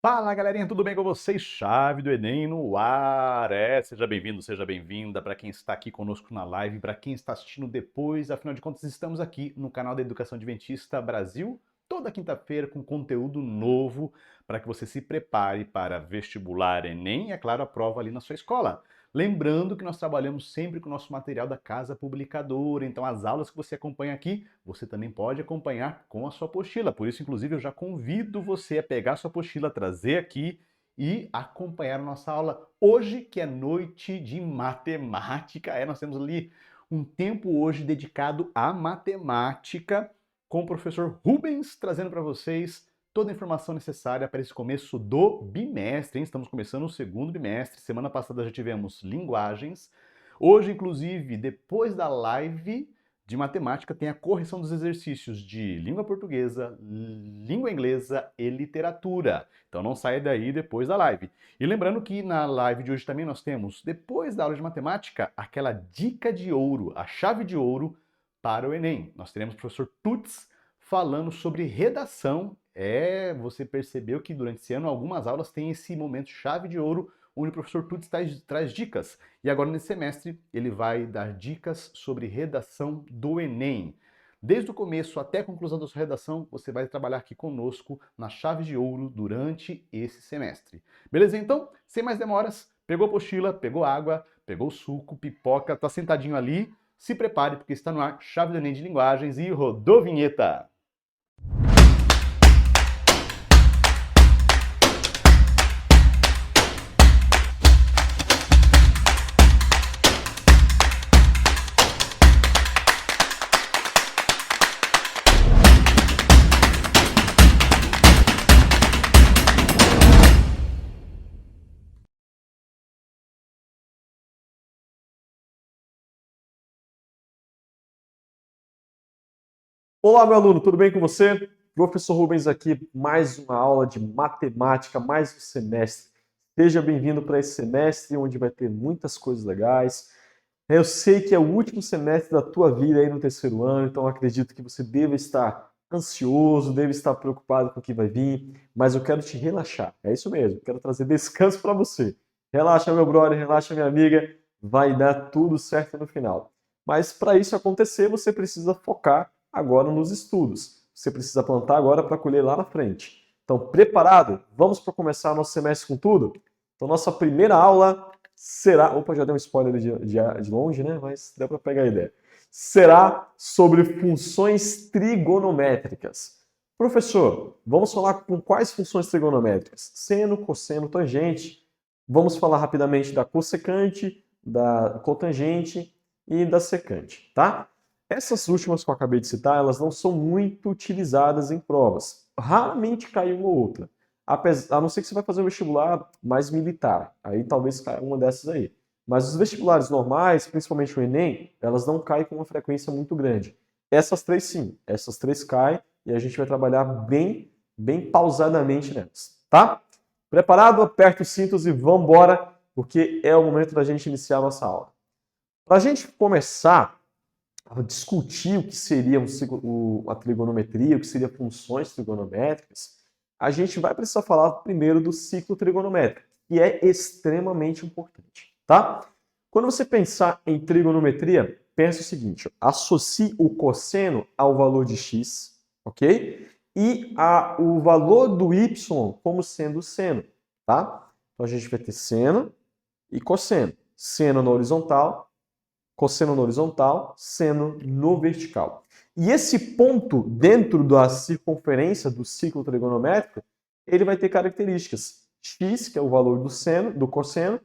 Fala galerinha, tudo bem com vocês? Chave do Enem no ar. Seja bem-vindo, seja bem-vinda para quem está aqui conosco na live, para quem está assistindo depois. Afinal de contas, estamos aqui no canal da Educação Adventista Brasil, toda quinta-feira com conteúdo novo para que você se prepare para vestibular Enem e, é claro, a prova ali na sua escola. Lembrando que nós trabalhamos sempre com o nosso material da Casa Publicadora, então as aulas que você acompanha aqui, você também pode acompanhar com a sua apostila. Por isso, inclusive, eu já convido você a pegar a sua apostila, trazer aqui e acompanhar a nossa aula hoje, que é noite de matemática. Nós temos ali um tempo hoje dedicado à matemática com o professor Rubens, trazendo para vocês toda a informação necessária para esse começo do bimestre, hein? Estamos começando o segundo bimestre. Semana passada já tivemos linguagens. Hoje, inclusive, depois da live de matemática, tem a correção dos exercícios de língua portuguesa, língua inglesa e literatura. Então não saia daí depois da live. E lembrando que na live de hoje também nós temos, depois da aula de matemática, aquela dica de ouro, a chave de ouro para o Enem. Nós teremos o professor Tuts falando sobre redação. Você percebeu que durante esse ano algumas aulas têm esse momento chave de ouro, onde o professor Tuts traz dicas. E agora nesse semestre ele vai dar dicas sobre redação do Enem. Desde o começo até a conclusão da sua redação, você vai trabalhar aqui conosco na chave de ouro durante esse semestre. Beleza? Então, sem mais demoras, pegou a apostila, pegou água, pegou o suco, pipoca, tá sentadinho ali, se prepare porque está no ar Chave do Enem de Linguagens e rodou vinheta! Olá, meu aluno, tudo bem com você? Professor Rubens aqui, mais uma aula de matemática, mais um semestre. Seja bem-vindo para esse semestre, onde vai ter muitas coisas legais. Eu sei que é o último semestre da tua vida aí no terceiro ano, então acredito que você deva estar ansioso, deve estar preocupado com o que vai vir, mas eu quero te relaxar. É isso mesmo, quero trazer descanso para você. Relaxa, meu brother, relaxa, minha amiga, vai dar tudo certo no final. Mas para isso acontecer, você precisa focar agora nos estudos. Você precisa plantar agora para colher lá na frente. Então, preparado? Vamos para começar nosso semestre com tudo? Então, nossa primeira aula será... Opa, já deu um spoiler de longe, né? Mas deu para pegar a ideia. Será sobre funções trigonométricas. Professor, vamos falar com quais funções trigonométricas? Seno, cosseno, tangente. Vamos falar rapidamente da cossecante, da cotangente e da secante, tá? Essas últimas que eu acabei de citar, elas não são muito utilizadas em provas. Raramente cai uma ou outra. A não ser que você vai fazer um vestibular mais militar. Aí talvez caia uma dessas aí. Mas os vestibulares normais, principalmente o Enem, elas não caem com uma frequência muito grande. Essas três sim. Essas três caem e a gente vai trabalhar bem pausadamente nelas, tá? Preparado? Aperta os cintos e vamos embora, porque é o momento da gente iniciar a nossa aula. Para a gente começar a discutir o que seria a trigonometria, o que seria funções trigonométricas, a gente vai precisar falar primeiro do ciclo trigonométrico, que é extremamente importante, tá? Quando você pensar em trigonometria, pensa o seguinte, associe o cosseno ao valor de x, ok? E o valor do y como sendo seno, tá? Então a gente vai ter seno e cosseno. Seno na horizontal, cosseno no horizontal, seno no vertical. E esse ponto dentro da circunferência do ciclo trigonométrico, ele vai ter características. X, que é o valor do seno, do cosseno,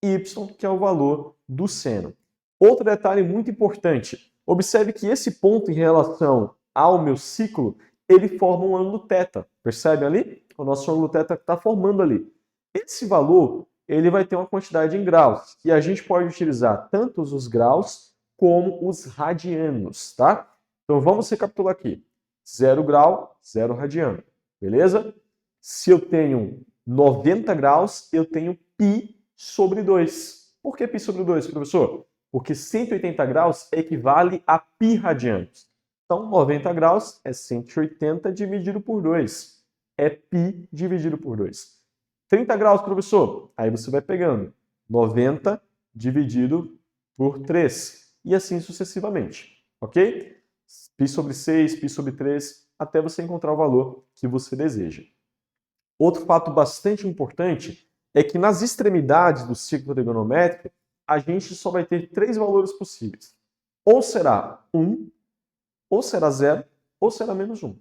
y, que é o valor do seno. Outro detalhe muito importante, observe que esse ponto em relação ao meu ciclo, ele forma um ângulo θ. Percebe ali? O nosso ângulo θ está formando ali. Esse valor ele vai ter uma quantidade em graus. E a gente pode utilizar tanto os graus como os radianos, tá? Então vamos recapitular aqui. 0 grau, 0 radiano. Beleza? Se eu tenho 90 graus, eu tenho π sobre 2. Por que π sobre 2, professor? Porque 180 graus equivale a π radianos. Então, 90 graus é 180 dividido por 2. É π dividido por 2. 30 graus, professor. Aí você vai pegando 90 dividido por 3. E assim sucessivamente. Ok? Π sobre 6, π sobre 3, até você encontrar o valor que você deseja. Outro fato bastante importante é que nas extremidades do ciclo trigonométrico, a gente só vai ter 3 valores possíveis. Ou será 1, ou será 0, ou será menos 1.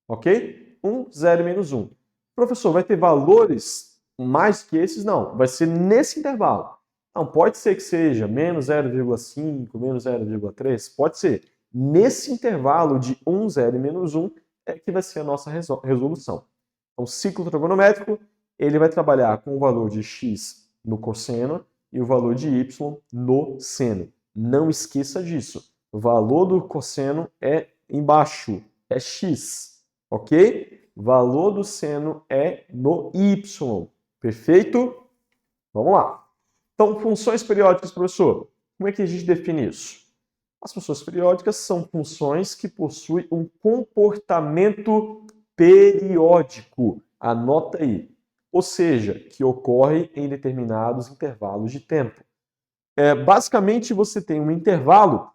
Ok? 1, 0 e menos 1. Professor, vai ter valores mais que esses? Não, vai ser nesse intervalo. Não, pode ser que seja menos 0,5, menos 0,3, pode ser. Nesse intervalo de 1, 0 e menos 1 é que vai ser a nossa resolução. Então, o ciclo trigonométrico, ele vai trabalhar com o valor de x no cosseno e o valor de y no seno. Não esqueça disso. O valor do cosseno é embaixo, é x, ok? O valor do seno é no y. Perfeito? Vamos lá. Então, funções periódicas, professor. Como é que a gente define isso? As funções periódicas são funções que possuem um comportamento periódico. Anota aí. Ou seja, que ocorre em determinados intervalos de tempo. Basicamente, você tem um intervalo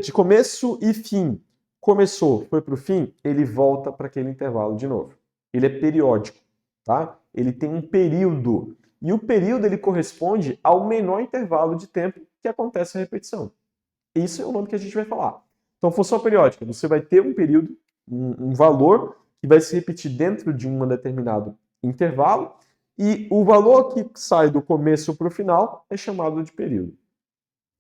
de começo e fim. Começou, foi para o fim, ele volta para aquele intervalo de novo. Ele é periódico, tá? Ele tem um período. E o período ele corresponde ao menor intervalo de tempo que acontece a repetição. Isso é o nome que a gente vai falar. Então, função periódica, você vai ter um período, um valor que vai se repetir dentro de um determinado intervalo, e o valor que sai do começo para o final é chamado de período.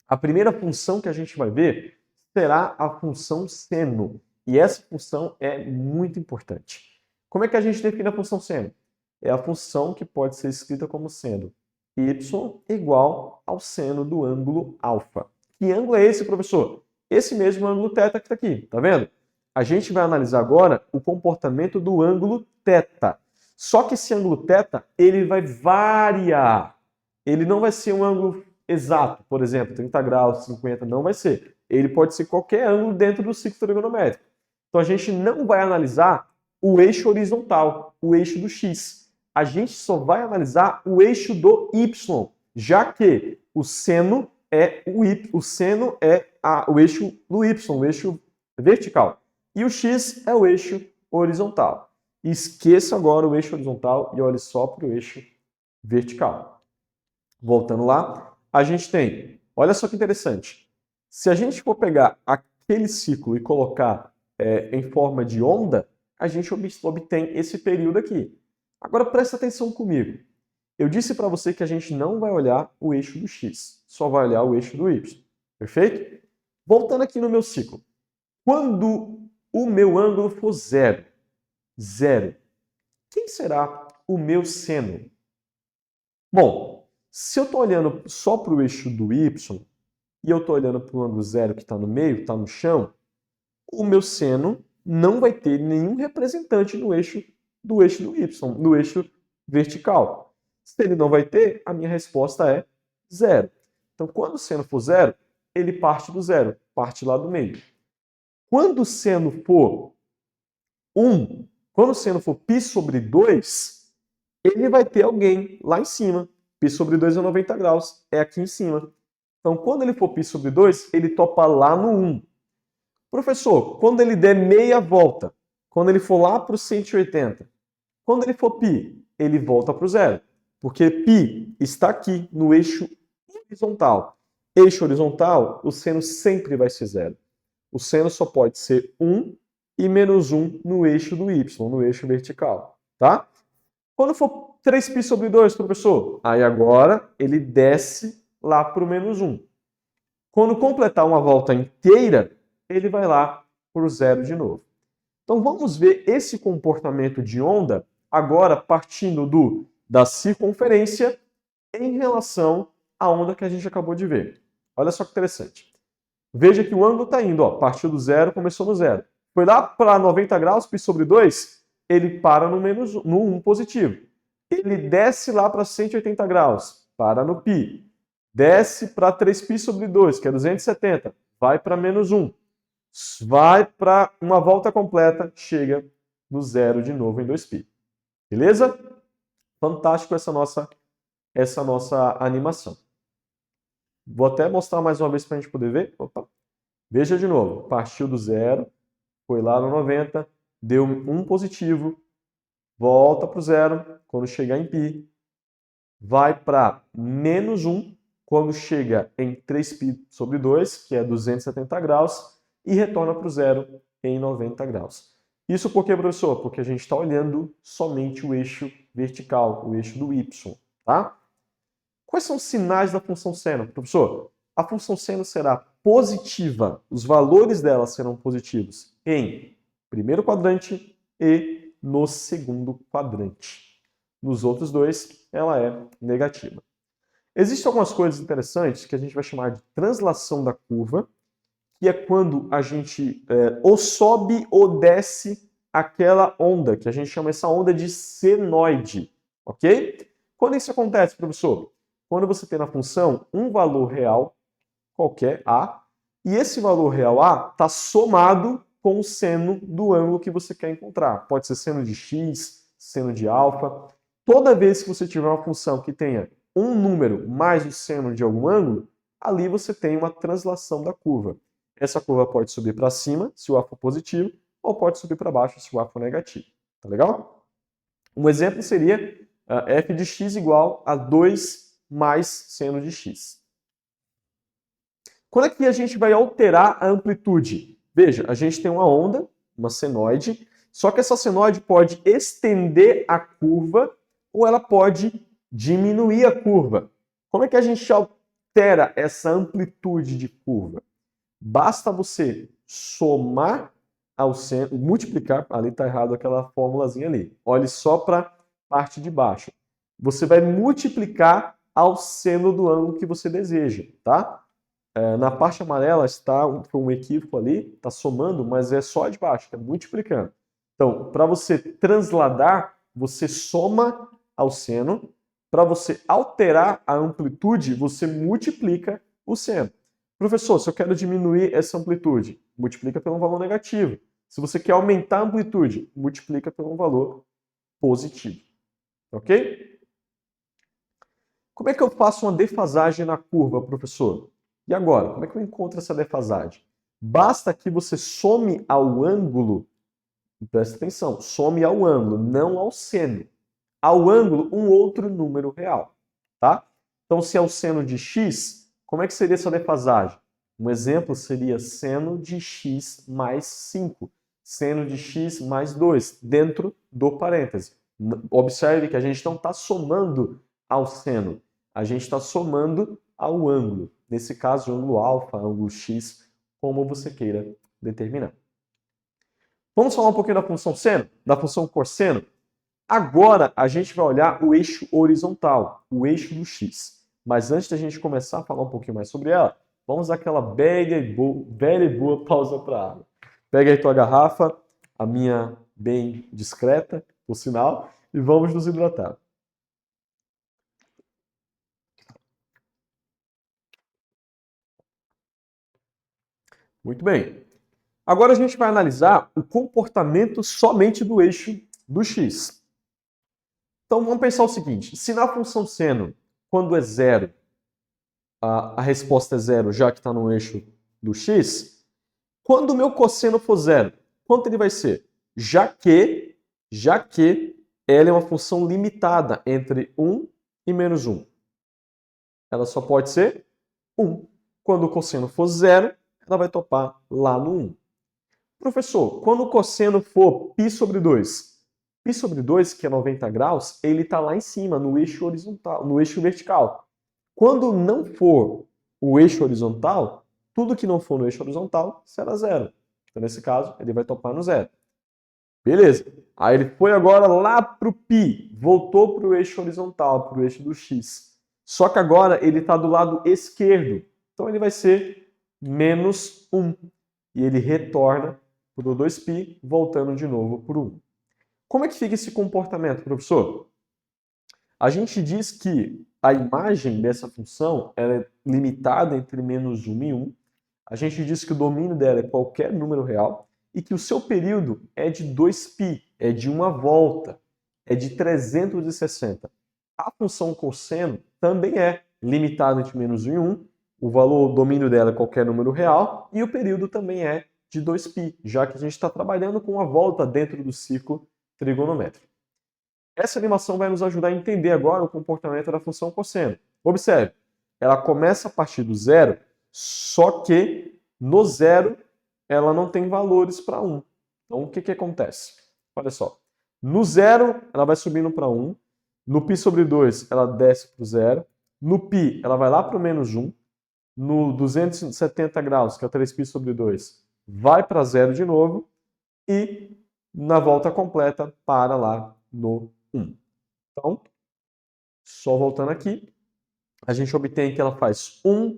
A primeira função que a gente vai ver será a função seno. E essa função é muito importante. Como é que a gente define a função seno? É a função que pode ser escrita como sendo y igual ao seno do ângulo alfa. Que ângulo é esse, professor? Esse mesmo ângulo θ que está aqui, tá vendo? A gente vai analisar agora o comportamento do ângulo θ. Só que esse ângulo θ, ele vai variar. Ele não vai ser um ângulo exato, por exemplo, 30 graus, 50, não vai ser. Ele pode ser qualquer ângulo dentro do ciclo trigonométrico. Então a gente não vai analisar o eixo horizontal, o eixo do x. A gente só vai analisar o eixo do y, já que o seno é o eixo do y, o eixo vertical. E o x é o eixo horizontal. Esqueça agora o eixo horizontal e olhe só para o eixo vertical. Voltando lá, a gente tem, olha só que interessante, se a gente for pegar aquele ciclo e colocar em forma de onda, a gente obtém esse período aqui. Agora presta atenção comigo. Eu disse para você que a gente não vai olhar o eixo do x, só vai olhar o eixo do y. Perfeito? Voltando aqui no meu ciclo. Quando o meu ângulo for zero, quem será o meu seno? Bom, se eu estou olhando só para o eixo do y e eu estou olhando para o ângulo zero que está no meio, está no chão, o meu seno não vai ter nenhum representante no eixo do y, no eixo vertical. Se ele não vai ter, a minha resposta é zero. Então, quando o seno for zero, ele parte do zero, parte lá do meio. Quando o seno for 1, quando o seno for π sobre 2, ele vai ter alguém lá em cima. Π sobre 2 é 90 graus, é aqui em cima. Então, quando ele for π sobre 2, ele topa lá no 1. Professor, quando ele der meia volta, quando ele for lá para o 180, quando ele for π, ele volta para o zero. Porque π está aqui no eixo horizontal. Eixo horizontal, o seno sempre vai ser zero. O seno só pode ser 1 e menos 1 no eixo do y, no eixo vertical. Tá? Quando for 3π sobre 2, professor, aí agora ele desce lá para o menos 1. Quando completar uma volta inteira, ele vai lá para o zero de novo. Então vamos ver esse comportamento de onda agora partindo da circunferência em relação à onda que a gente acabou de ver. Olha só que interessante. Veja que o ângulo está indo, ó, partiu do zero, começou no zero. Foi lá para 90 graus, π sobre 2, ele para no 1 positivo. Ele desce lá para 180 graus, para no π. Desce para 3π sobre 2, que é 270, vai para menos 1. Vai para uma volta completa, chega no zero de novo em 2π. Beleza? Fantástico essa nossa animação. Vou até mostrar mais uma vez para a gente poder ver. Opa. Veja de novo, partiu do zero, foi lá no 90, deu 1 positivo, volta para o zero, quando chegar em π, vai para menos 1, quando chega em 3π sobre 2, que é 270 graus, e retorna para o zero em 90 graus. Isso por quê, professor? Porque a gente está olhando somente o eixo vertical, o eixo do y, tá? Quais são os sinais da função seno, professor? A função seno será positiva, os valores dela serão positivos em primeiro quadrante e no segundo quadrante. Nos outros dois, ela é negativa. Existem algumas coisas interessantes que a gente vai chamar de translação da curva, que é quando a gente ou sobe ou desce aquela onda, que a gente chama essa onda de senoide, ok? Quando isso acontece, professor? Quando você tem na função um valor real, qualquer A, e esse valor real A está somado com o seno do ângulo que você quer encontrar. Pode ser seno de x, seno de alfa. Toda vez que você tiver uma função que tenha um número mais o seno de algum ângulo, ali você tem uma translação da curva. Essa curva pode subir para cima, se o A for positivo, ou pode subir para baixo, se o A for negativo. Tá legal? Um exemplo seria f de x igual a 2 mais seno de x. Quando é que a gente vai alterar a amplitude? Veja, a gente tem uma onda, uma senoide, só que essa senoide pode estender a curva ou ela pode diminuir a curva. Como é que a gente altera essa amplitude de curva? Basta você somar ao seno, multiplicar, ali está errado aquela formulazinha ali. Olhe só para a parte de baixo. Você vai multiplicar ao seno do ângulo que você deseja, tá? Na parte amarela está um equívoco ali, está somando, mas é só a de baixo, está multiplicando. Então, para você transladar, você soma ao seno. Para você alterar a amplitude, você multiplica o seno. Professor, se eu quero diminuir essa amplitude, multiplica pelo valor negativo. Se você quer aumentar a amplitude, multiplica pelo valor positivo. Ok? Como é que eu faço uma defasagem na curva, professor? E agora, como é que eu encontro essa defasagem? Basta que você some ao ângulo, presta atenção, some ao ângulo, não ao seno. Ao ângulo, um outro número real, tá? Então, se é o seno de x, como é que seria essa defasagem? Um exemplo seria seno de x mais 5, seno de x mais 2, dentro do parêntese. Observe que a gente não está somando ao seno, a gente está somando ao ângulo. Nesse caso, ângulo alfa, ângulo x, como você queira determinar. Vamos falar um pouquinho da função seno, da função cosseno? Agora, a gente vai olhar o eixo horizontal, o eixo do x. Mas antes da gente começar a falar um pouquinho mais sobre ela, vamos dar aquela velha e boa pausa para a água. Pega aí tua garrafa, a minha bem discreta, por sinal, e vamos nos hidratar. Muito bem. Agora a gente vai analisar o comportamento somente do eixo do x. Então vamos pensar o seguinte, se na função seno, quando é zero, a resposta é zero, já que está no eixo do x, quando o meu cosseno for zero, quanto ele vai ser? Já que ela é uma função limitada entre 1 e menos 1. Ela só pode ser 1. Quando o cosseno for zero, ela vai topar lá no 1. Professor, quando o cosseno for π sobre 2, π sobre 2, que é 90 graus, ele está lá em cima, no eixo horizontal, no eixo vertical. Quando não for o eixo horizontal, tudo que não for no eixo horizontal será zero. Então, nesse caso, ele vai topar no zero. Beleza. Aí ele foi agora lá para o π, voltou para o eixo horizontal, para o eixo do x. Só que agora ele está do lado esquerdo. Então, ele vai ser menos 1. E ele retorna para o 2π, voltando de novo para o 1. Como é que fica esse comportamento, professor? A gente diz que a imagem dessa função ela é limitada entre menos 1 e 1. A gente diz que o domínio dela é qualquer número real e que o seu período é de 2π, é de uma volta. é de 360. A função cosseno também é limitada entre menos 1 e 1. O valor, o domínio dela é qualquer número real. E o período também é de 2π, já que a gente está trabalhando com uma volta dentro do ciclo trigonométrico. Essa animação vai nos ajudar a entender agora o comportamento da função cosseno. Observe, ela começa a partir do zero, só que no zero ela não tem valores para 1. Então o que acontece? Olha só, no zero ela vai subindo para 1, no π sobre 2 ela desce para o zero, no π ela vai lá para o menos 1, no 270 graus, que é o 3π sobre 2, vai para zero de novo e na volta completa para lá no 1. Então, só voltando aqui, a gente obtém que ela faz 1,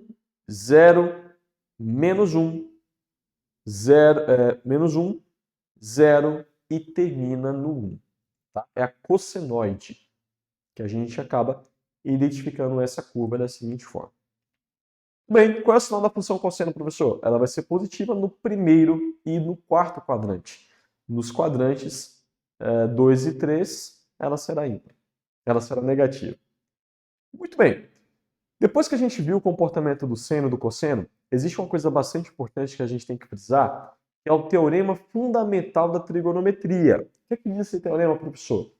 0, menos 1, 0, menos 1, 0 e termina no 1. Tá? É a cossenoide, que a gente acaba identificando essa curva da seguinte forma. Bem, qual é o sinal da função cosseno, professor? Ela vai ser positiva no primeiro e no quarto quadrante. Nos quadrantes 2 e 3, ela será ímpar. Ela será negativa. Muito bem. Depois que a gente viu o comportamento do seno e do cosseno, existe uma coisa bastante importante que a gente tem que frisar, que é o teorema fundamental da trigonometria. O que diz esse teorema, professor?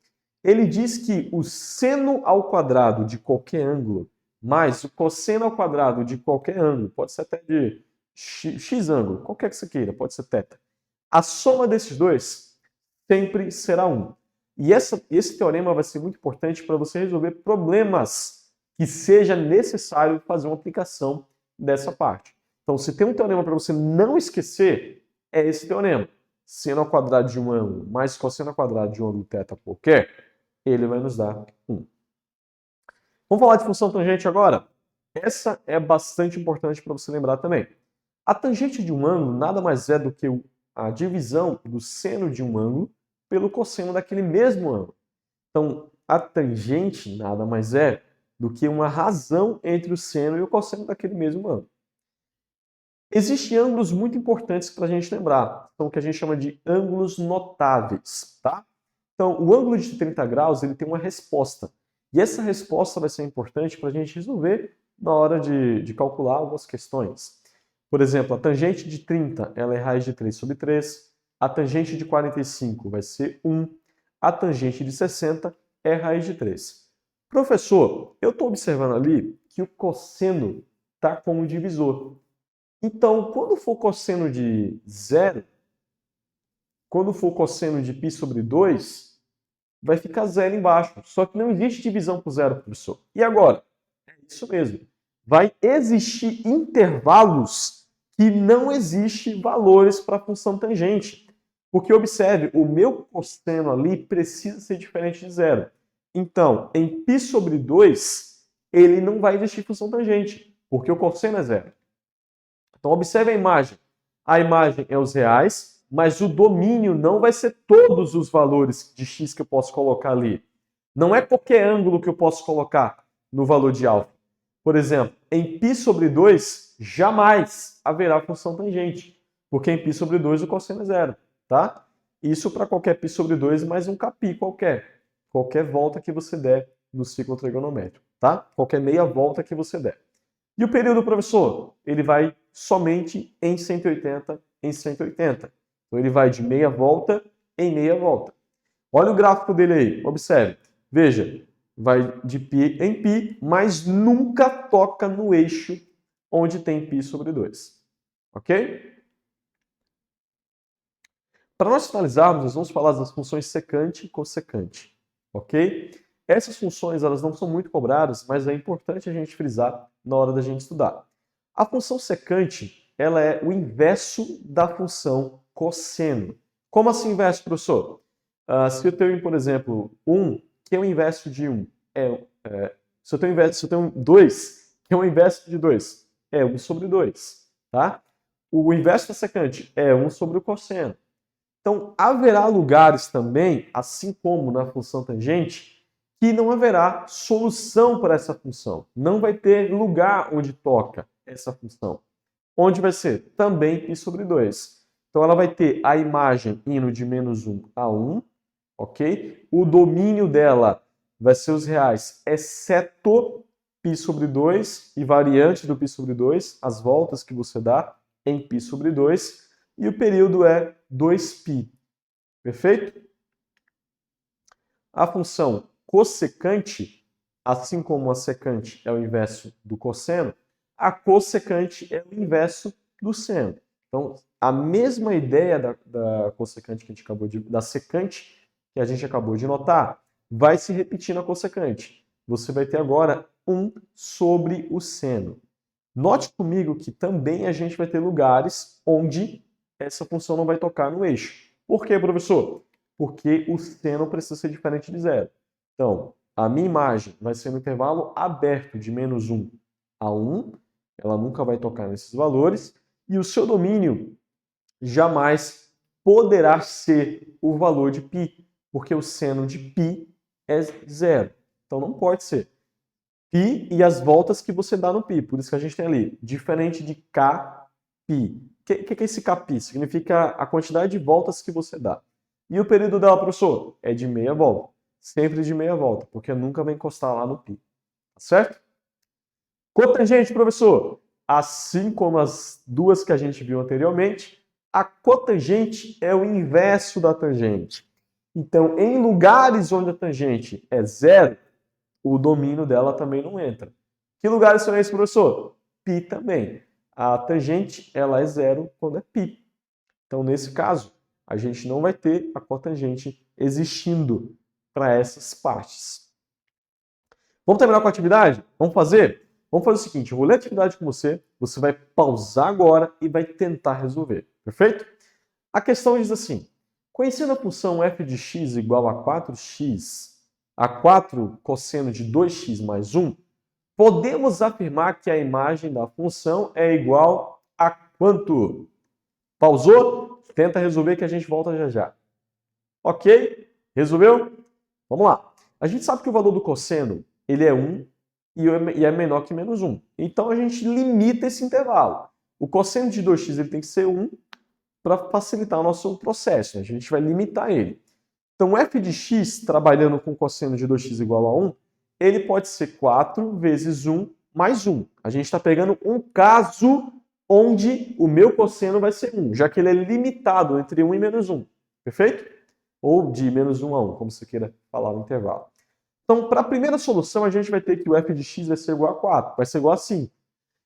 Ele diz que o seno ao quadrado de qualquer ângulo mais o cosseno ao quadrado de qualquer ângulo, pode ser até de x ângulo, qualquer que você queira, pode ser θ. A soma desses dois sempre será 1. E esse teorema vai ser muito importante para você resolver problemas que seja necessário fazer uma aplicação dessa parte. Então, se tem um teorema para você não esquecer, é esse teorema. Seno ao quadrado de um ângulo mais cosseno ao quadrado de um ângulo θ qualquer, ele vai nos dar 1. Vamos falar de função tangente agora? Essa é bastante importante para você lembrar também. A tangente de um ângulo nada mais é do que a divisão do seno de um ângulo pelo cosseno daquele mesmo ângulo. Então, a tangente nada mais é do que uma razão entre o seno e o cosseno daquele mesmo ângulo. Existem ângulos muito importantes para a gente lembrar. São o que a gente chama de ângulos notáveis, tá? Então, o ângulo de 30 graus ele tem uma resposta. E essa resposta vai ser importante para a gente resolver na hora de calcular algumas questões. Por exemplo, a tangente de 30 ela é raiz de 3 sobre 3. A tangente de 45 vai ser 1. A tangente de 60 é raiz de 3. Professor, eu estou observando ali que o cosseno está como divisor. Então, quando for cosseno de 0, quando for cosseno de π sobre 2, vai ficar 0 embaixo. Só que não existe divisão por 0, professor. E agora? É isso mesmo. Vai existir intervalos que não existem valores para a função tangente. Porque, observe, o meu cosseno ali precisa ser diferente de 0. Então, em π sobre 2, ele não vai existir função tangente, porque o cosseno é 0. Então, observe a imagem. A imagem é os reais, mas o domínio não vai ser todos os valores de x que eu posso colocar ali. Não é qualquer ângulo que eu posso colocar no valor de alfa. Por exemplo, em π sobre 2, jamais haverá função tangente, porque em π sobre 2 o cosseno é 0, tá? Isso para qualquer π sobre 2 mais um κπ qualquer. Qualquer volta que você der no ciclo trigonométrico, tá? Qualquer meia volta que você der. E o período, professor? Ele vai somente em 180 em 180. Então ele vai de meia volta em meia volta. Olha o gráfico dele aí, observe. Veja, vai de π em π, mas nunca toca no eixo onde tem π sobre 2. Ok? Para nós finalizarmos, nós vamos falar das funções secante e cossecante. Ok? Essas funções elas não são muito cobradas, mas é importante a gente frisar na hora da gente estudar. A função secante ela é o inverso da função cosseno. Como assim inverso, professor? Se eu tenho, por exemplo, 1, que é o inverso de 1, se eu tenho 2, que é o inverso de 2, é 1 sobre 2. Tá? O inverso da secante é 1 sobre o cosseno. Então, haverá lugares também, assim como na função tangente, que não haverá solução para essa função. Não vai ter lugar onde toca essa função. Onde vai ser? Também π sobre 2. Então, ela vai ter a imagem indo de menos 1 a 1, ok? O domínio dela vai ser os reais, exceto π sobre 2 e variante do π sobre 2, as voltas que você dá em π sobre 2, e o período é 2π, perfeito? A função cossecante, assim como a secante é o inverso do cosseno, a cossecante é o inverso do seno. Então, a mesma ideia da cossecante que a gente acabou da secante que a gente acabou de notar, vai se repetir na cossecante. Você vai ter agora 1 sobre o seno. Note comigo que também a gente vai ter lugares onde essa função não vai tocar no eixo. Por quê, professor? Porque o seno precisa ser diferente de zero. Então, a minha imagem vai ser no intervalo aberto de menos 1 a 1, ela nunca vai tocar nesses valores, e o seu domínio jamais poderá ser o valor de π, porque o seno de π é zero. Então não pode ser. Π e as voltas que você dá no π, por isso que a gente tem ali, diferente de kπ. O que é esse kπ? Significa a quantidade de voltas que você dá. E o período dela, professor? É de meia volta. Sempre de meia volta, porque nunca vai encostar lá no π. Tá certo? Cotangente, professor. Assim como as duas que a gente viu anteriormente, a cotangente é o inverso da tangente. Então, em lugares onde a tangente é zero, o domínio dela também não entra. Que lugares são esses, professor? Π também. A tangente ela é zero quando é π. Então, nesse caso, a gente não vai ter a cotangente existindo para essas partes. Vamos terminar com a atividade? Vamos fazer? Vamos fazer o seguinte, eu vou ler a atividade com você, você vai pausar agora e vai tentar resolver, perfeito? A questão diz assim, conhecendo a função f de x igual a 4x, a 4 cosseno de 2x mais 1, podemos afirmar que a imagem da função é igual a quanto? Pausou? Tenta resolver que a gente volta já já. Ok? Resolveu? Vamos lá. A gente sabe que o valor do cosseno ele é 1 e é menor que menos 1. Então a gente limita esse intervalo. O cosseno de 2x ele tem que ser 1 para facilitar o nosso processo. A gente vai limitar ele. Então f de x, trabalhando com cosseno de 2x igual a 1, ele pode ser 4 vezes 1 mais 1. A gente está pegando um caso onde o meu cosseno vai ser 1, já que ele é limitado entre 1 e menos 1. Perfeito? Ou de menos 1 a 1, como você queira falar no intervalo. Então, para a primeira solução, a gente vai ter que o f de x vai ser igual a 4, vai ser igual a 5.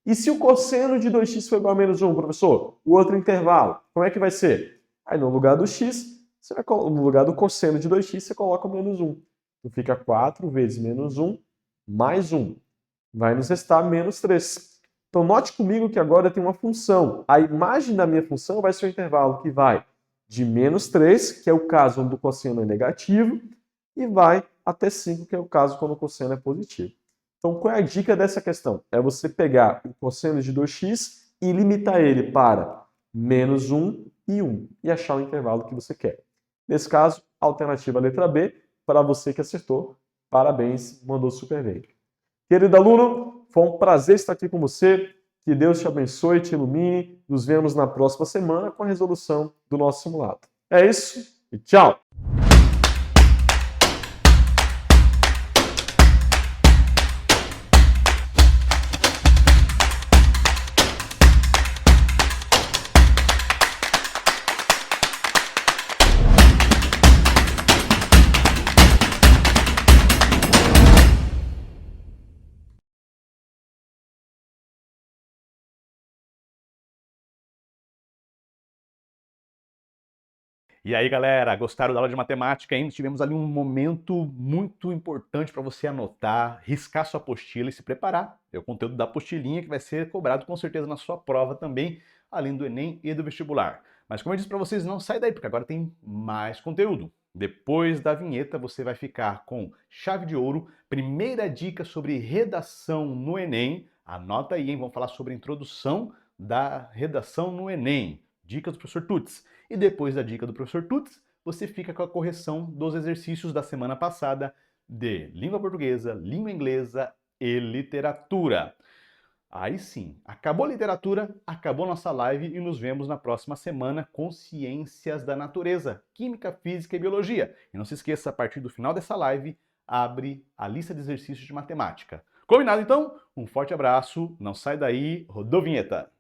E se o cosseno de 2x for igual a menos 1, professor? O outro intervalo, como é que vai ser? Aí no lugar do x, no lugar do cosseno de 2x, você coloca o menos 1. Então fica 4 vezes menos 1 mais 1. Vai nos restar menos 3. Então note comigo que agora tem uma função. A imagem da minha função vai ser o intervalo que vai de menos 3, que é o caso onde o cosseno é negativo, e vai até 5, que é o caso quando o cosseno é positivo. Então, qual é a dica dessa questão? É você pegar o cosseno de 2x e limitar ele para menos 1 e 1, e achar o intervalo que você quer. Nesse caso, alternativa letra B, para você que acertou, parabéns, mandou super bem. Querido aluno, foi um prazer estar aqui com você, que Deus te abençoe, te ilumine, nos vemos na próxima semana com a resolução do nosso simulado. É isso, e tchau! E aí, galera, gostaram da aula de matemática? Ainda tivemos ali um momento muito importante para você anotar, riscar sua apostila e se preparar. É o conteúdo da apostilinha que vai ser cobrado com certeza na sua prova também, além do Enem e do vestibular. Mas como eu disse para vocês, não sai daí, porque agora tem mais conteúdo. Depois da vinheta, você vai ficar com chave de ouro, primeira dica sobre redação no Enem. Anota aí, hein? Vamos falar sobre a introdução da redação no Enem. Dicas do professor Tuts. E depois da dica do professor Tuts, você fica com a correção dos exercícios da semana passada de língua portuguesa, língua inglesa e literatura. Aí sim, acabou a literatura, acabou nossa live e nos vemos na próxima semana com Ciências da Natureza, Química, Física e Biologia. E não se esqueça, a partir do final dessa live, abre a lista de exercícios de matemática. Combinado então? Um forte abraço, não sai daí, rodou a vinheta!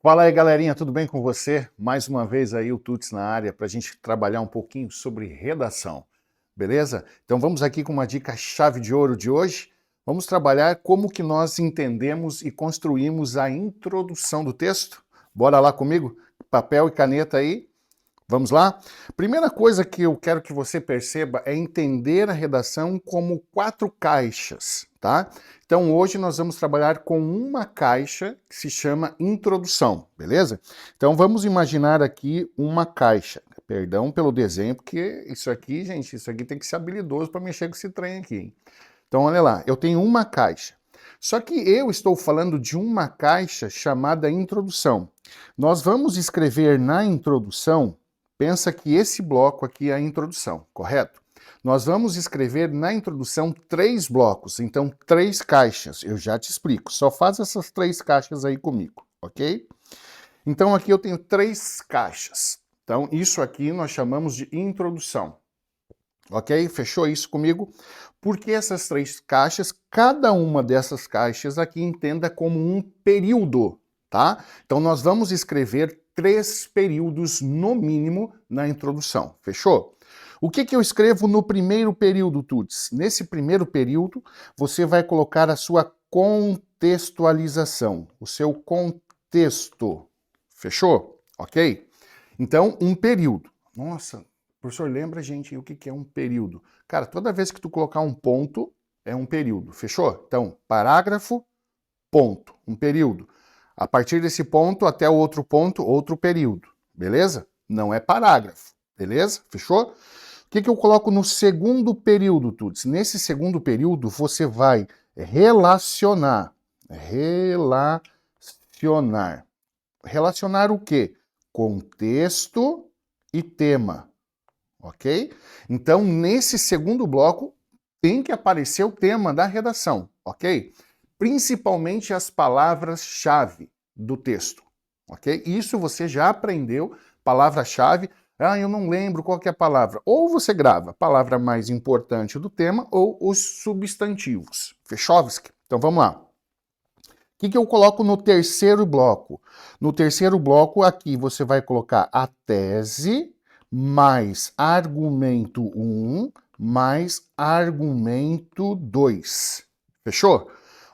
Fala aí, galerinha, tudo bem com você? Mais uma vez aí o Tuts na área para a gente trabalhar um pouquinho sobre redação, beleza? Então vamos aqui com uma dica chave de ouro de hoje. Vamos trabalhar como que nós entendemos e construímos a introdução do texto. Bora lá comigo? Papel e caneta aí. Vamos lá? Primeira coisa que eu quero que você perceba é entender a redação como 4 caixas, tá? Então hoje nós vamos trabalhar com uma caixa que se chama introdução, beleza? Então vamos imaginar aqui uma caixa. Perdão pelo desenho, porque isso aqui, gente, isso aqui tem que ser habilidoso para mexer com esse trem aqui, hein? Então olha lá, eu tenho uma caixa. Só que eu estou falando de uma caixa chamada introdução. Nós vamos escrever na introdução. Pensa que esse bloco aqui é a introdução, correto? Nós vamos escrever na introdução 3 blocos, então 3 caixas. Eu já te explico, só faz essas 3 caixas aí comigo, ok? Então aqui eu tenho 3 caixas. Então isso aqui nós chamamos de introdução, ok? Fechou isso comigo? Porque essas 3 caixas, cada uma dessas caixas aqui entenda como um período, tá? Então nós vamos escrever 3 períodos no mínimo na introdução, fechou? O que eu escrevo no primeiro período, Tuts? Nesse primeiro período, você vai colocar a sua contextualização, o seu contexto, fechou? Ok? Então, um período. Nossa, professor, lembra, gente, o que é um período? Cara, toda vez que tu colocar um ponto, é um período, fechou? Então, parágrafo, ponto, um período. A partir desse ponto até o outro ponto, outro período, beleza? Não é parágrafo, beleza? Fechou? O que eu coloco no segundo período, Tuts? Nesse segundo período, você vai relacionar. Relacionar o quê? Contexto e tema, ok? Então, nesse segundo bloco, tem que aparecer o tema da redação, ok? Principalmente as palavras-chave do texto, ok? Isso você já aprendeu, palavra-chave. Ah, eu não lembro qual que é a palavra. Ou você grava a palavra mais importante do tema ou os substantivos. Fechovski? Então vamos lá. O que eu coloco no terceiro bloco? No terceiro bloco, aqui você vai colocar a tese mais argumento 1 mais argumento 2. Fechou?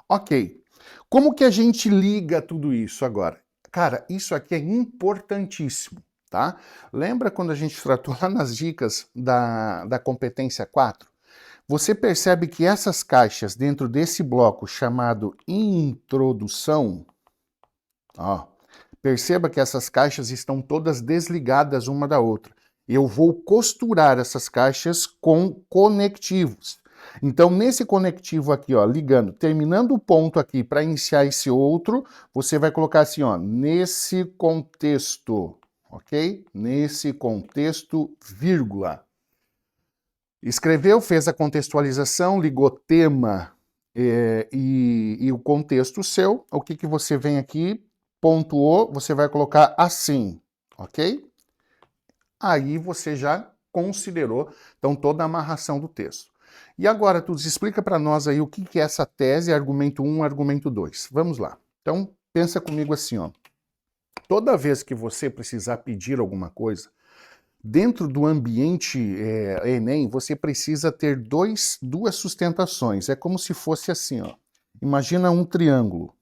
Ok. Como que a gente liga tudo isso agora? Cara, isso aqui é importantíssimo, tá? Lembra quando a gente tratou lá nas dicas da competência 4? Você percebe que essas caixas dentro desse bloco chamado introdução, ó, perceba que essas caixas estão todas desligadas uma da outra. Eu vou costurar essas caixas com conectivos. Então, nesse conectivo aqui, ó, ligando, terminando o ponto aqui para iniciar esse outro, você vai colocar assim, ó, nesse contexto, ok? Nesse contexto, vírgula. Escreveu, fez a contextualização, ligou tema e o contexto seu. O que você vem aqui, pontuou, você vai colocar assim, ok? Aí você já considerou, então, toda a amarração do texto. E agora, Tuts, explica para nós aí o que é essa tese, argumento 1, argumento 2. Vamos lá. Então, pensa comigo assim, ó. Toda vez que você precisar pedir alguma coisa, dentro do ambiente Enem, você precisa ter duas sustentações. É como se fosse assim, ó. Imagina um triângulo,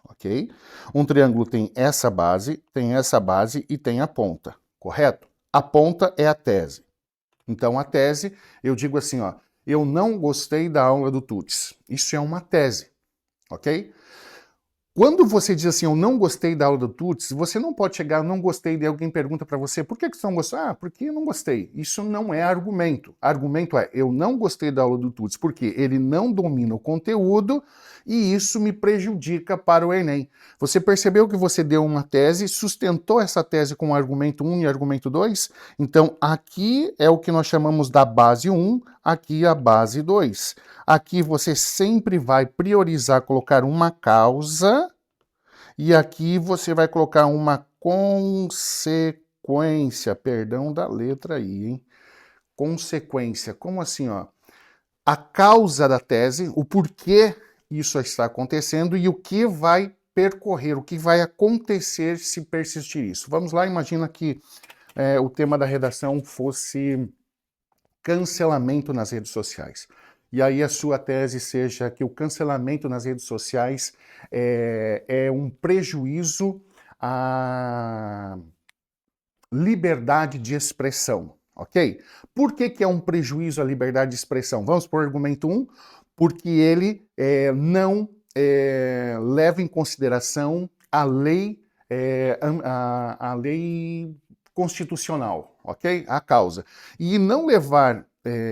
ok? Um triângulo tem essa base e tem a ponta, correto? A ponta é a tese. Então, a tese, eu digo assim, ó, eu não gostei da aula do Tuts. Isso é uma tese, ok? Quando você diz assim, eu não gostei da aula do TUTS, você não pode chegar, não gostei, e alguém pergunta para você, por que você não gostou? Ah, porque eu não gostei. Isso não é argumento. Argumento é, eu não gostei da aula do TUTS porque ele não domina o conteúdo e isso me prejudica para o Enem. Você percebeu que você deu uma tese, sustentou essa tese com argumento 1 e argumento 2? Então, aqui é o que nós chamamos da base 1, aqui a base 2. Aqui você sempre vai priorizar colocar uma causa e aqui você vai colocar uma consequência. Perdão da letra aí, hein? Consequência. Como assim, ó? A causa da tese, o porquê isso está acontecendo e o que vai percorrer, o que vai acontecer se persistir isso. Vamos lá, imagina que o tema da redação fosse cancelamento nas redes sociais. E aí a sua tese seja que o cancelamento nas redes sociais é um prejuízo à liberdade de expressão, ok? Por que é um prejuízo à liberdade de expressão? Vamos para o argumento 1, porque ele não leva em consideração a lei constitucional, ok? A causa. E não levar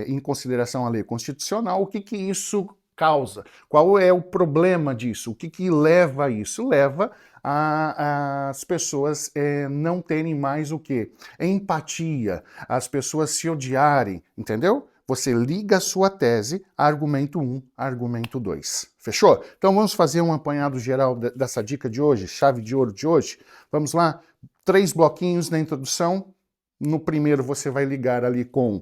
em consideração a lei constitucional, o que isso causa? Qual é o problema disso? O que leva a isso? Leva as pessoas não terem mais o quê? Empatia, as pessoas se odiarem, entendeu? Você liga a sua tese, argumento 1, argumento 2. Fechou? Então vamos fazer um apanhado geral dessa dica de hoje, chave de ouro de hoje? Vamos lá? 3 bloquinhos na introdução. No primeiro você vai ligar ali com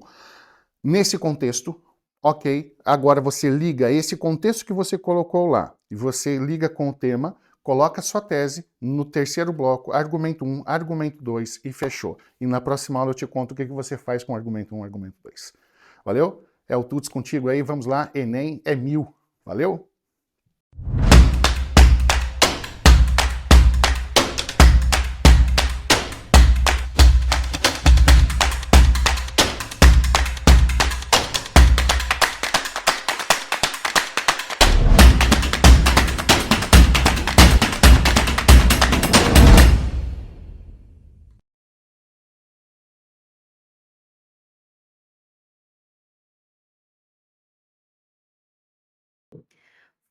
nesse contexto, ok. Agora você liga esse contexto que você colocou lá e você liga com o tema, coloca a sua tese no terceiro bloco, argumento 1, argumento 2 e fechou. E na próxima aula eu te conto o que você faz com argumento 1, argumento 2. Valeu? É o TUTS contigo aí, vamos lá, Enem é 1000. Valeu?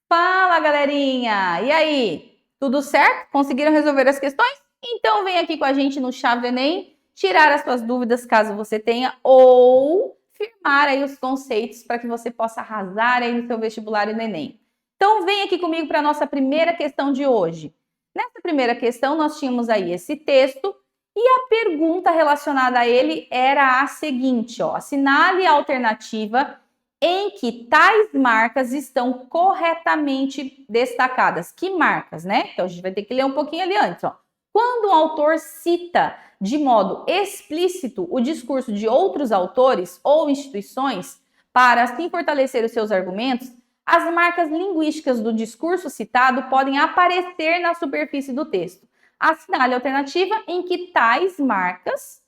Fala, galerinha! E aí? Tudo certo? Conseguiram resolver as questões? Então vem aqui com a gente no Chave do Enem, tirar as suas dúvidas caso você tenha, ou firmar aí os conceitos para que você possa arrasar aí no seu vestibular e no Enem. Então vem aqui comigo para a nossa primeira questão de hoje. Nessa primeira questão nós tínhamos aí esse texto e a pergunta relacionada a ele era a seguinte, ó: assinale a alternativa em que tais marcas estão corretamente destacadas. Que marcas, né? Então a gente vai ter que ler um pouquinho ali antes, ó. Quando o autor cita de modo explícito o discurso de outros autores ou instituições para assim fortalecer os seus argumentos, as marcas linguísticas do discurso citado podem aparecer na superfície do texto. Assinale a alternativa em que tais marcas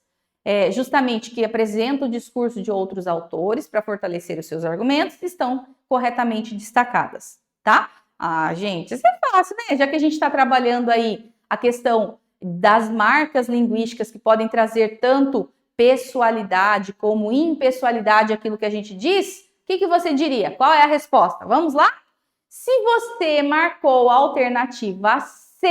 justamente que apresenta o discurso de outros autores para fortalecer os seus argumentos, estão corretamente destacadas, tá? Ah, gente, isso é fácil, né? Já que a gente está trabalhando aí a questão das marcas linguísticas que podem trazer tanto pessoalidade como impessoalidade àquilo que a gente diz, o que você diria? Qual é a resposta? Vamos lá? Se você marcou a alternativa C,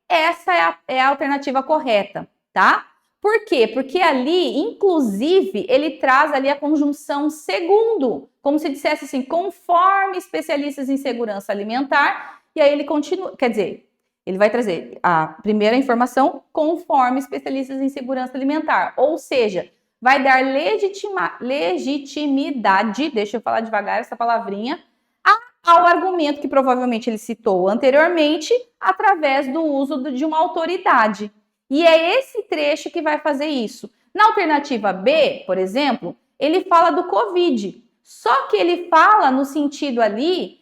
essa é a alternativa correta, tá? Por quê? Porque ali, inclusive, ele traz ali a conjunção segundo, como se dissesse assim, conforme especialistas em segurança alimentar, e aí ele continua, quer dizer, ele vai trazer a primeira informação conforme especialistas em segurança alimentar, ou seja, vai dar legitimidade, deixa eu falar devagar essa palavrinha, ao argumento que provavelmente ele citou anteriormente, através do uso de uma autoridade. E é esse trecho que vai fazer isso. Na alternativa B, por exemplo, ele fala do Covid. Só que ele fala no sentido ali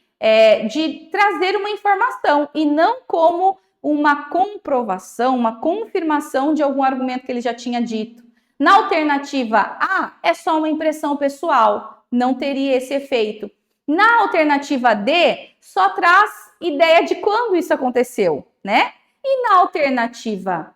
de trazer uma informação e não como uma comprovação, uma confirmação de algum argumento que ele já tinha dito. Na alternativa A, é só uma impressão pessoal, não teria esse efeito. Na alternativa D, só traz ideia de quando isso aconteceu, né? E na alternativa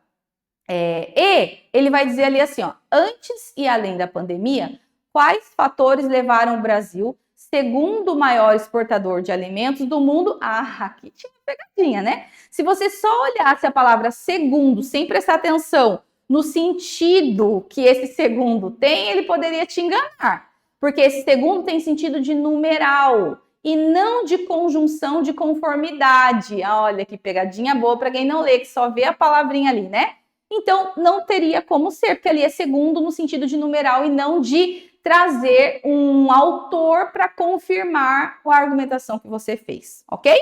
E, ele vai dizer ali assim, ó, antes e além da pandemia, quais fatores levaram o Brasil, segundo o maior exportador de alimentos do mundo? Ah, aqui tinha pegadinha, né? Se você só olhasse a palavra segundo, sem prestar atenção no sentido que esse segundo tem, ele poderia te enganar. Porque esse segundo tem sentido de numeral e não de conjunção de conformidade. Olha que pegadinha boa para quem não lê, que só vê a palavrinha ali, né? Então, não teria como ser, porque ali é segundo no sentido de numeral e não de trazer um autor para confirmar a argumentação que você fez, ok?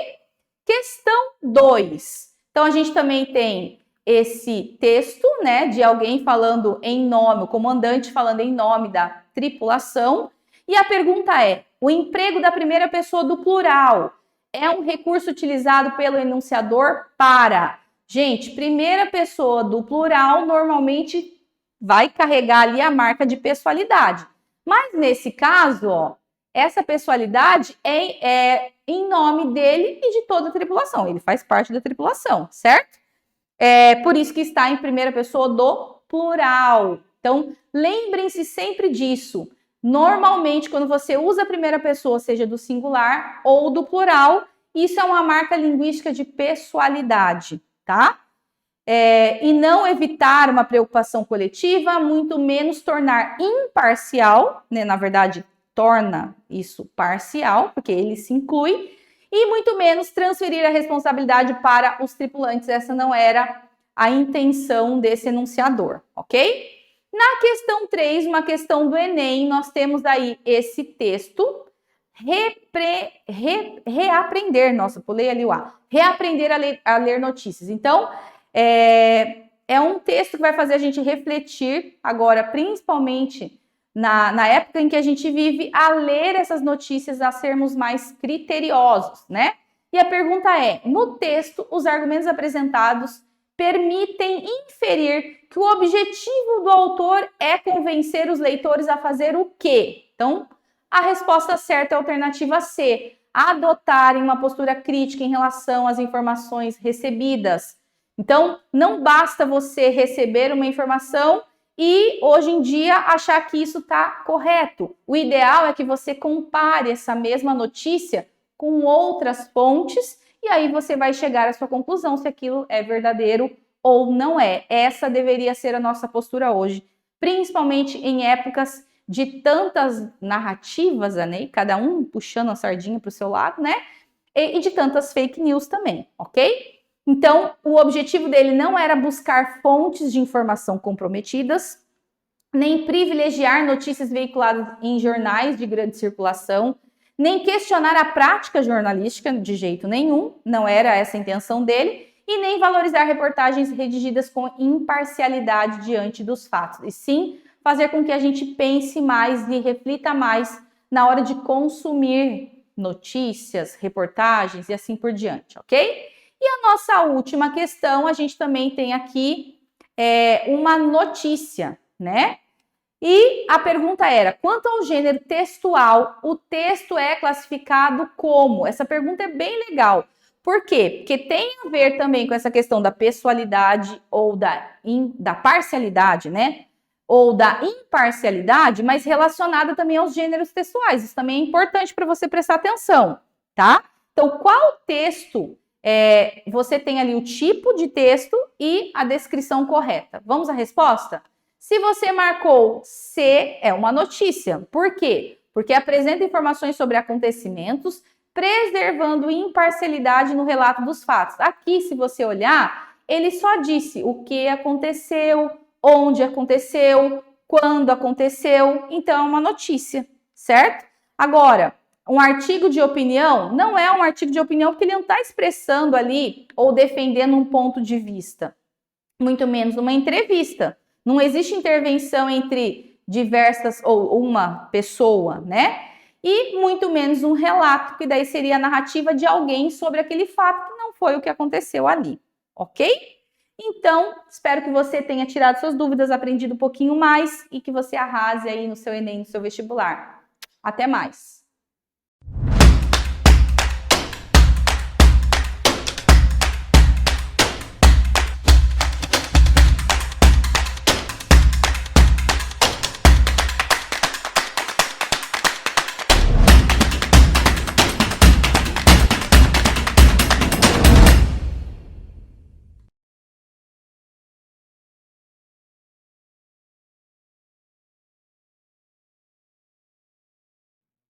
Questão 2. Então, a gente também tem esse texto, né, de alguém falando em nome, o comandante falando em nome da tripulação. E a pergunta é, o emprego da primeira pessoa do plural é um recurso utilizado pelo enunciador para... Gente, primeira pessoa do plural normalmente vai carregar ali a marca de pessoalidade. Mas nesse caso, ó, essa pessoalidade é em nome dele e de toda a tripulação. Ele faz parte da tripulação, certo? É por isso que está em primeira pessoa do plural. Então, lembrem-se sempre disso. Normalmente, quando você usa a primeira pessoa, seja do singular ou do plural, isso é uma marca linguística de pessoalidade, tá? E não evitar uma preocupação coletiva, muito menos tornar imparcial, né? Na verdade, torna isso parcial, porque ele se inclui, e muito menos transferir a responsabilidade para os tripulantes. Essa não era a intenção desse enunciador, ok? Na questão 3, uma questão do Enem, nós temos aí esse texto, reaprender, nossa, pulei ali o A, reaprender a ler notícias. Então, é um texto que vai fazer a gente refletir agora, principalmente na época em que a gente vive, a ler essas notícias, a sermos mais criteriosos, né? E a pergunta é, no texto, os argumentos apresentados permitem inferir que o objetivo do autor é convencer os leitores a fazer o quê? Então, a resposta certa é a alternativa C, adotarem uma postura crítica em relação às informações recebidas. Então, não basta você receber uma informação e, hoje em dia, achar que isso está correto. O ideal é que você compare essa mesma notícia com outras fontes e aí você vai chegar à sua conclusão se aquilo é verdadeiro ou não é. Essa deveria ser a nossa postura hoje, principalmente em épocas de tantas narrativas, né? Cada um puxando a sardinha para o seu lado, né? E de tantas fake news também, ok? Então, o objetivo dele não era buscar fontes de informação comprometidas, nem privilegiar notícias veiculadas em jornais de grande circulação, nem questionar a prática jornalística de jeito nenhum, não era essa a intenção dele, e nem valorizar reportagens redigidas com imparcialidade diante dos fatos, e sim fazer com que a gente pense mais e reflita mais na hora de consumir notícias, reportagens e assim por diante, ok? E a nossa última questão, a gente também tem aqui uma notícia, né? E a pergunta era, quanto ao gênero textual, o texto é classificado como? Essa pergunta é bem legal. Por quê? Porque tem a ver também com essa questão da pessoalidade ou da parcialidade, né? Ou da imparcialidade, mas relacionada também aos gêneros textuais. Isso também é importante para você prestar atenção, tá? Então, qual texto você tem ali o tipo de texto e a descrição correta? Vamos à resposta? Se você marcou C, é uma notícia. Por quê? Porque apresenta informações sobre acontecimentos, preservando imparcialidade no relato dos fatos. Aqui, se você olhar, ele só disse o que aconteceu, onde aconteceu, quando aconteceu. Então, é uma notícia, certo? Agora, um artigo de opinião não é um artigo de opinião porque ele não está expressando ali ou defendendo um ponto de vista. Muito menos uma entrevista. Não existe intervenção entre diversas ou uma pessoa, né? E muito menos um relato, que daí seria a narrativa de alguém sobre aquele fato que não foi o que aconteceu ali, ok? Então, espero que você tenha tirado suas dúvidas, aprendido um pouquinho mais e que você arrase aí no seu Enem, no seu vestibular. Até mais!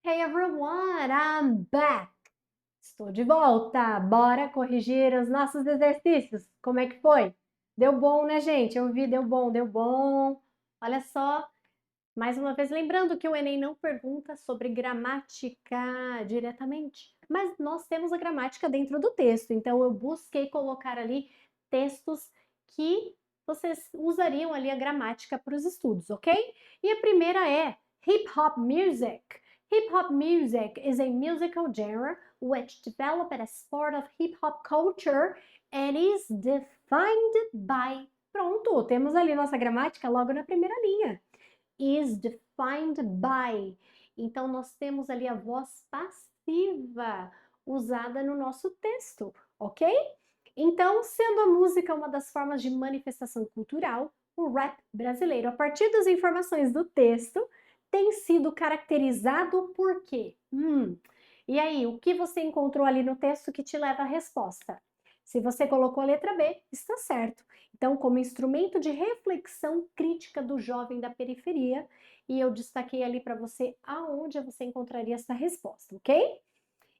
Hey everyone, I'm back. Estou de volta. Bora corrigir os nossos exercícios. Como é que foi? Deu bom, né, gente? Eu vi, deu bom, deu bom. Olha só. Mais uma vez, lembrando que o Enem não pergunta sobre gramática diretamente, mas nós temos a gramática dentro do texto, então eu busquei colocar ali textos que vocês usariam ali a gramática para os estudos, ok? E a primeira é hip hop music. Hip hop music is a musical genre which developed as part of hip hop culture and is defined by... Pronto, temos ali nossa gramática logo na primeira linha. Is defined by. Então, nós temos ali a voz passiva usada no nosso texto, ok? Então, sendo a música uma das formas de manifestação cultural, o rap brasileiro, a partir das informações do texto, tem sido caracterizado por quê? E aí, o que você encontrou ali no texto que te leva à resposta? Se você colocou a letra B, está certo. Então, como instrumento de reflexão crítica do jovem da periferia, e eu destaquei ali para você aonde você encontraria essa resposta, ok?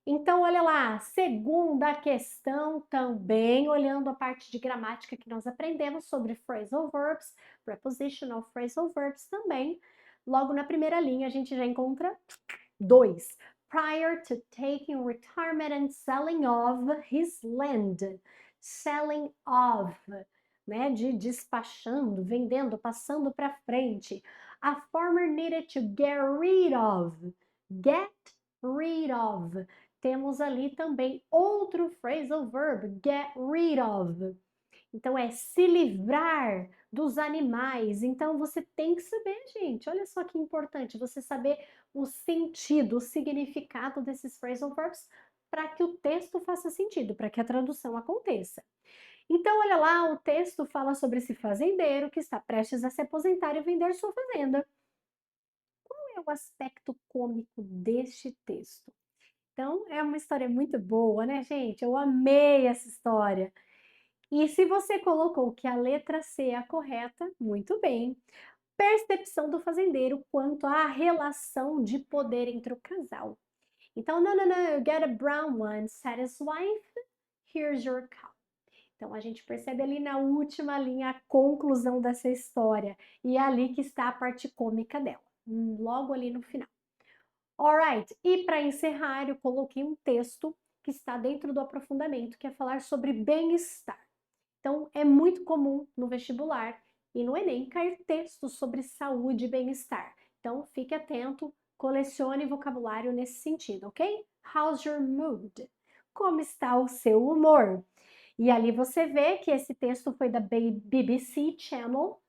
Então, olha lá, segunda questão também, olhando a parte de gramática que nós aprendemos sobre phrasal verbs, prepositional phrasal verbs também. Logo na primeira linha, a gente já encontra 2. Prior to taking retirement and selling of his land. Selling of, né? De despachando, vendendo, passando para frente. A farmer needed to get rid of. Get rid of. Temos ali também outro phrasal verb, get rid of. Então, é se livrar dos animais. Então, você tem que saber, gente. Olha só que importante você saber o sentido, o significado desses phrasal verbs para que o texto faça sentido, para que a tradução aconteça. Então, olha lá, o texto fala sobre esse fazendeiro que está prestes a se aposentar e vender sua fazenda. Qual é o aspecto cômico deste texto? Então, é uma história muito boa, né, gente? Eu amei essa história. E se você colocou que a letra C é a correta, muito bem. Percepção do fazendeiro quanto à relação de poder entre o casal. Então, no, you get a brown one, said his wife, here's your cow. Então, a gente percebe ali na última linha a conclusão dessa história. E é ali que está a parte cômica dela, logo ali no final. Alright, e para encerrar, eu coloquei um texto que está dentro do aprofundamento, que é falar sobre bem-estar. Então, é muito comum no vestibular e no Enem cair textos sobre saúde e bem-estar. Então, fique atento, colecione vocabulário nesse sentido, ok? How's your mood? Como está o seu humor? E ali você vê que esse texto foi da BBC Channel,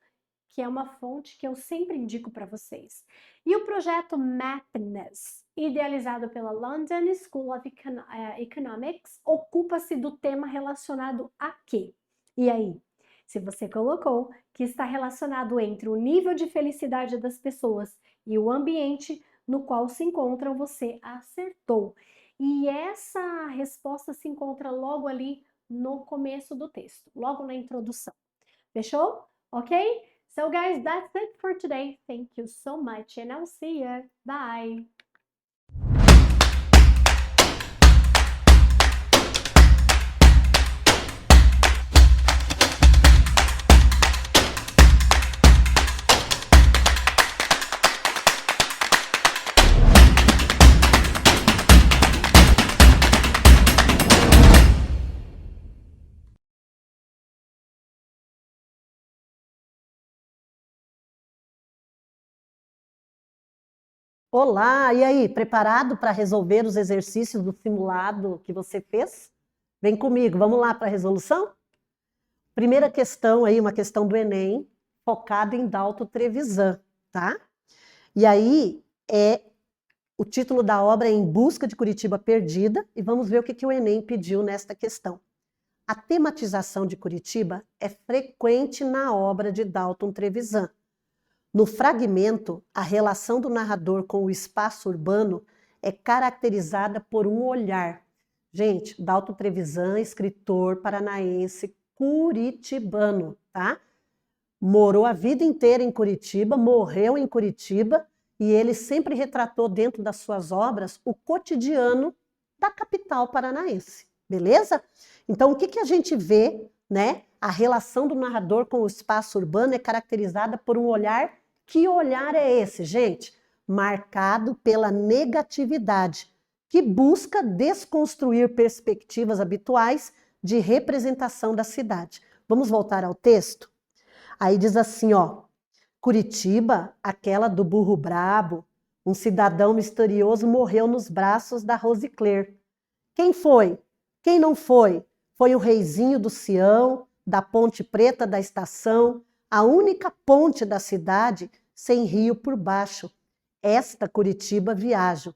que é uma fonte que eu sempre indico para vocês. E o projeto Mapness, idealizado pela London School of Economics, ocupa-se do tema relacionado a quê? E aí? Se você colocou que está relacionado entre o nível de felicidade das pessoas e o ambiente no qual se encontram, você acertou. E essa resposta se encontra logo ali no começo do texto, logo na introdução. Fechou? Ok? So guys, that's it for today. Thank you so much and I'll see you. Bye! Olá, e aí, preparado para resolver os exercícios do simulado que você fez? Vem comigo, vamos lá para a resolução? Primeira questão aí, uma questão do Enem, focada em Dalton Trevisan, tá? E aí, o título da obra é Em Busca de Curitiba Perdida, e vamos ver o que o Enem pediu nesta questão. A tematização de Curitiba é frequente na obra de Dalton Trevisan. No fragmento, a relação do narrador com o espaço urbano é caracterizada por um olhar. Gente, Dalton Trevisan, escritor paranaense curitibano, tá? Morou a vida inteira em Curitiba, morreu em Curitiba e ele sempre retratou dentro das suas obras o cotidiano da capital paranaense, beleza? Então, o que a gente vê, né? A relação do narrador com o espaço urbano é caracterizada por um olhar. Que olhar é esse, gente? Marcado pela negatividade, que busca desconstruir perspectivas habituais de representação da cidade. Vamos voltar ao texto? Aí diz assim, ó, Curitiba, aquela do burro brabo, um cidadão misterioso morreu nos braços da Rosicler. Quem foi? Quem não foi? Foi o reizinho do Sião, da Ponte Preta da estação, a única ponte da cidade sem rio por baixo. Esta Curitiba viajo.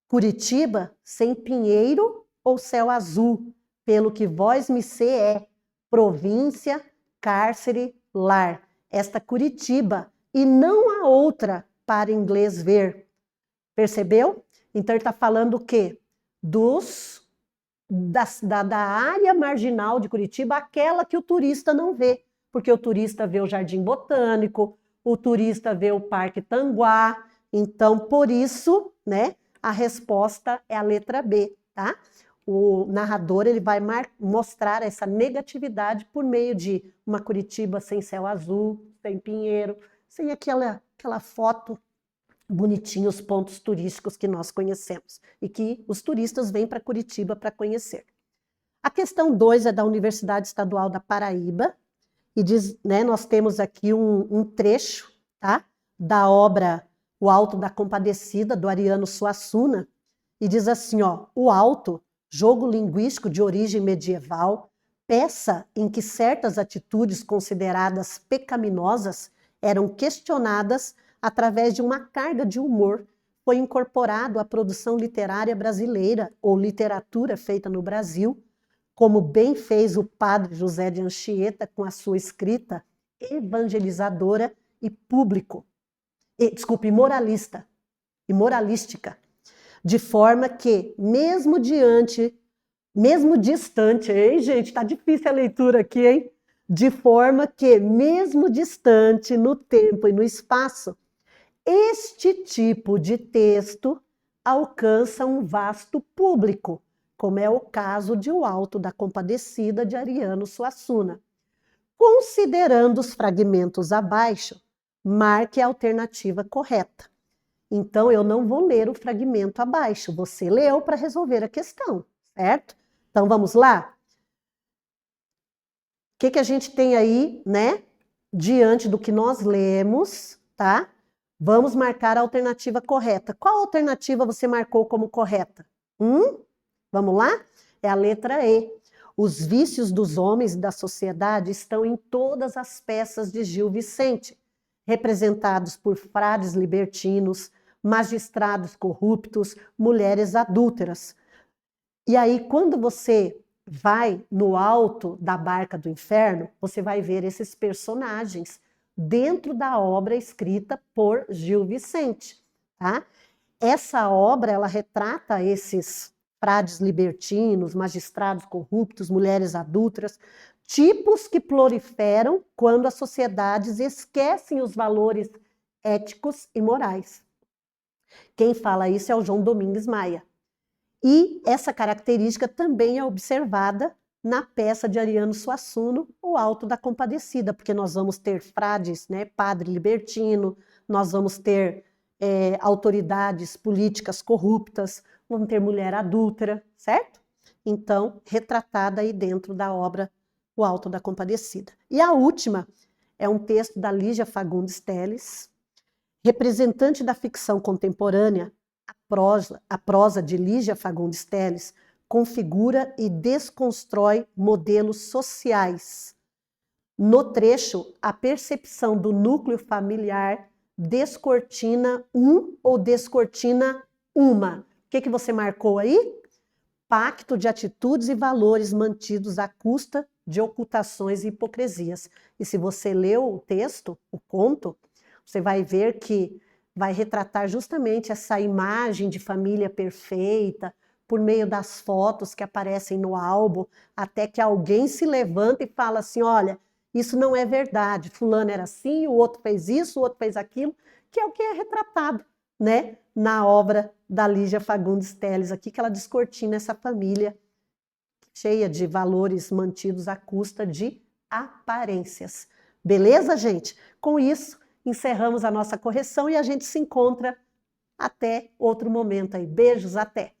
Curitiba sem pinheiro ou céu azul, pelo que vós me sê é, província, cárcere, lar. Esta Curitiba, e não há outra para inglês ver. Percebeu? Então ele está falando o quê? Da área marginal de Curitiba, aquela que o turista não vê, porque o turista vê o Jardim Botânico, o turista vê o Parque Tanguá, então por isso, né, a resposta é a letra B, tá? O narrador ele vai mostrar essa negatividade por meio de uma Curitiba sem céu azul, sem pinheiro, sem aquela foto bonitinho, os pontos turísticos que nós conhecemos e que os turistas vêm para Curitiba para conhecer. A questão 2 é da Universidade Estadual da Paraíba e diz, né, nós temos aqui um trecho, tá, da obra O Alto da Compadecida, do Ariano Suassuna, e diz assim, ó, o Alto, jogo linguístico de origem medieval, peça em que certas atitudes consideradas pecaminosas eram questionadas através de uma carga de humor, foi incorporado à produção literária brasileira ou literatura feita no Brasil, como bem fez o padre José de Anchieta com a sua escrita evangelizadora e moralística, de forma que, mesmo distante, hein, gente, tá difícil a leitura aqui, hein? De forma que, mesmo distante no tempo e no espaço, este tipo de texto alcança um vasto público, como é o caso de O Alto da Compadecida, de Ariano Suassuna. Considerando os fragmentos abaixo, marque a alternativa correta. Então, eu não vou ler o fragmento abaixo, você leu para resolver a questão, certo? Então, vamos lá? O que a gente tem aí, né? Diante do que nós lemos, tá? Vamos marcar a alternativa correta. Qual alternativa você marcou como correta? Vamos lá? É a letra E. Os vícios dos homens e da sociedade estão em todas as peças de Gil Vicente, representados por frades libertinos, magistrados corruptos, mulheres adúlteras. E aí, quando você vai no alto da barca do inferno, você vai ver esses personagens dentro da obra escrita por Gil Vicente, tá? Essa obra, ela retrata esses frades libertinos, magistrados corruptos, mulheres adúlteras, tipos que proliferam quando as sociedades esquecem os valores éticos e morais. Quem fala isso é o João Domingues Maia. E essa característica também é observada na peça de Ariano Suassuna, O Alto da Compadecida, porque nós vamos ter frades, né, padre libertino, nós vamos ter autoridades políticas corruptas, vamos ter mulher adúltera, certo? Então, retratada aí dentro da obra O Alto da Compadecida. E a última é um texto da Lígia Fagundes Telles, representante da ficção contemporânea. A prosa de Lígia Fagundes Telles configura e desconstrói modelos sociais. No trecho, a percepção do núcleo familiar descortina um ou descortina uma. O que você marcou aí? Pacto de atitudes e valores mantidos à custa de ocultações e hipocrisias. E se você leu o texto, o conto, você vai ver que vai retratar justamente essa imagem de família perfeita, por meio das fotos que aparecem no álbum, até que alguém se levanta e fala assim, olha, isso não é verdade, fulano era assim, o outro fez isso, o outro fez aquilo, que é o que é retratado né, na obra da Lígia Fagundes Telles aqui, que ela descortina essa família cheia de valores mantidos à custa de aparências. Beleza, gente? Com isso, encerramos a nossa correção e a gente se encontra até outro momento aí. Beijos, até!